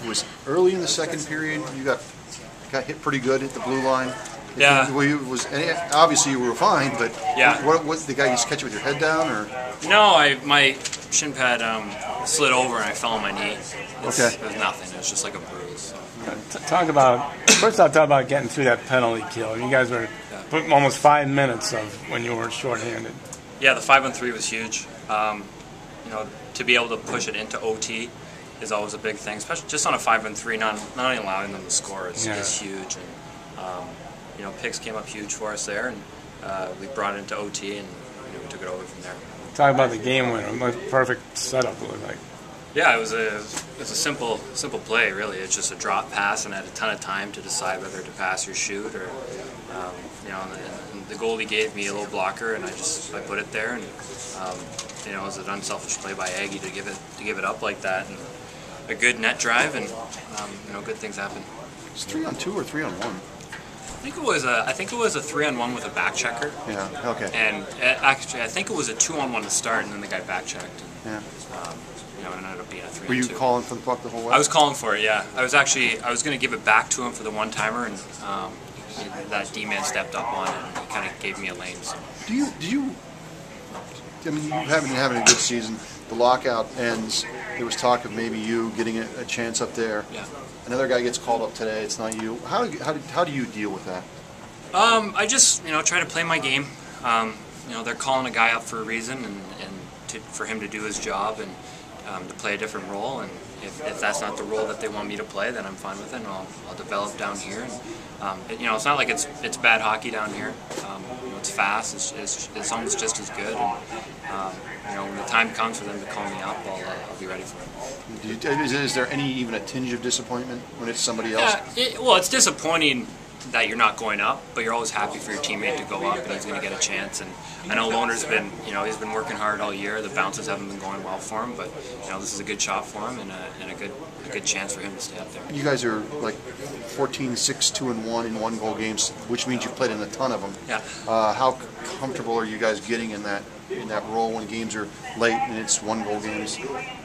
was early in the second period. You got hit pretty good at the blue line. Yeah. Obviously you were fine, but yeah. What the guy just catch you with your head down, or? No, my shin pad slid over and I fell on my knee. It was nothing. It was just like a bruise. So. Talk about getting through that penalty kill. You guys were almost 5 minutes of when you were shorthanded. Yeah, the 5-on-3 was huge. To be able to push it into OT is always a big thing, especially just on a 5-on-3. Not only allowing them to score is huge. And picks came up huge for us there, and we brought it into OT, and we took it over from there. Talk about the game winner. Perfect setup, it looked like. Yeah, it was a simple play, really. It's just a drop pass, and I had a ton of time to decide whether to pass or shoot, or and the goalie gave me a little blocker, and I put it there, and it was an unselfish play by Aggie to give it up like that, and a good net drive, and good things happen. It's 3-on-2 or 3-on-1? I think it was a 3-on-1 with a back checker. Yeah. Okay. And actually, I think it was a 2-on-1 to start, and then the guy back checked. And, it ended up being a 3-on-2. Were you calling for the puck the whole way? I was calling for it. Yeah. I was going to give it back to him for the one-timer, and that D-man stepped up on it, and he kind of gave me a lane. So. Do you? I mean, you haven't been having a good season. The lockout ends. There was talk of maybe you getting a chance up there. Yeah. Another guy gets called up today. It's not you. How do you deal with that? I just try to play my game. They're calling a guy up for a reason, and for him to do his job and to play a different role. And if that's not the role that they want me to play, then I'm fine with it, and I'll develop down here. And it's not like it's bad hockey down here. It's fast. It's almost just as good. And when the time comes for them to call me up, I'll be ready for it. Is there even a tinge of disappointment when it's somebody else? Yeah, it's disappointing that you're not going up, but you're always happy for your teammate to go up and he's going to get a chance. And I know Lohner's been, he's been working hard all year. The bounces haven't been going well for him, but this is a good shot for him and a good chance for him to stay up there. You guys are like 14-6-2-1 in one-goal games, which means you've played in a ton of them. Yeah. How comfortable are you guys getting in that role when games are late and it's one-goal games?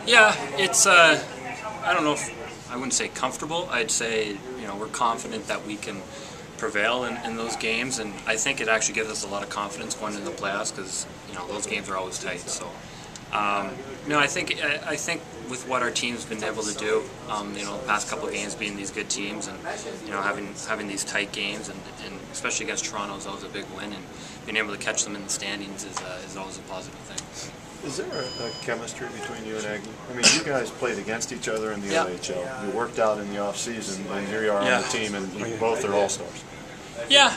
Yeah, it's I don't know if I wouldn't say comfortable. I'd say we're confident that we can prevail in those games, and I think it actually gives us a lot of confidence going into the playoffs because those games are always tight. So I think with what our team's been able to do, the past couple of games being these good teams, and having these tight games, and especially against Toronto is always a big win, and being able to catch them in the standings is always a positive thing. Is there a chemistry between you and Aggie? I mean, you guys played against each other in the OHL. You worked out in the off season, and here you are on the team, and you both are all-stars. Yeah,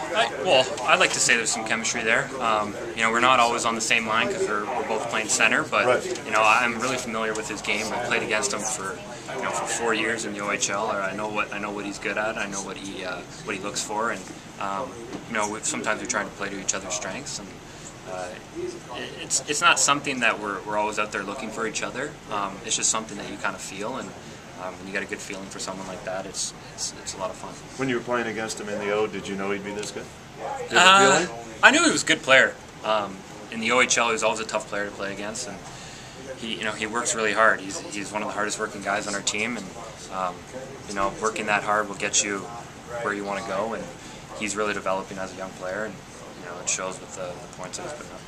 I'd like to say there's some chemistry there. We're not always on the same line because we're both playing center, but I'm really familiar with his game. I played against him for 4 years in the OHL. I know what he's good at. I know what he looks for, and sometimes we're trying to play to each other's strengths. And it's not something that we're always out there looking for each other. It's just something that you kind of feel, and when you get a good feeling for someone like that, it's a lot of fun. When you were playing against him in the O, did you know he'd be this good? I knew he was a good player. In the OHL, he was always a tough player to play against, and he works really hard. He's one of the hardest working guys on our team, and working that hard will get you where you want to go. And he's really developing as a young player, and it shows with the points that he's putting up.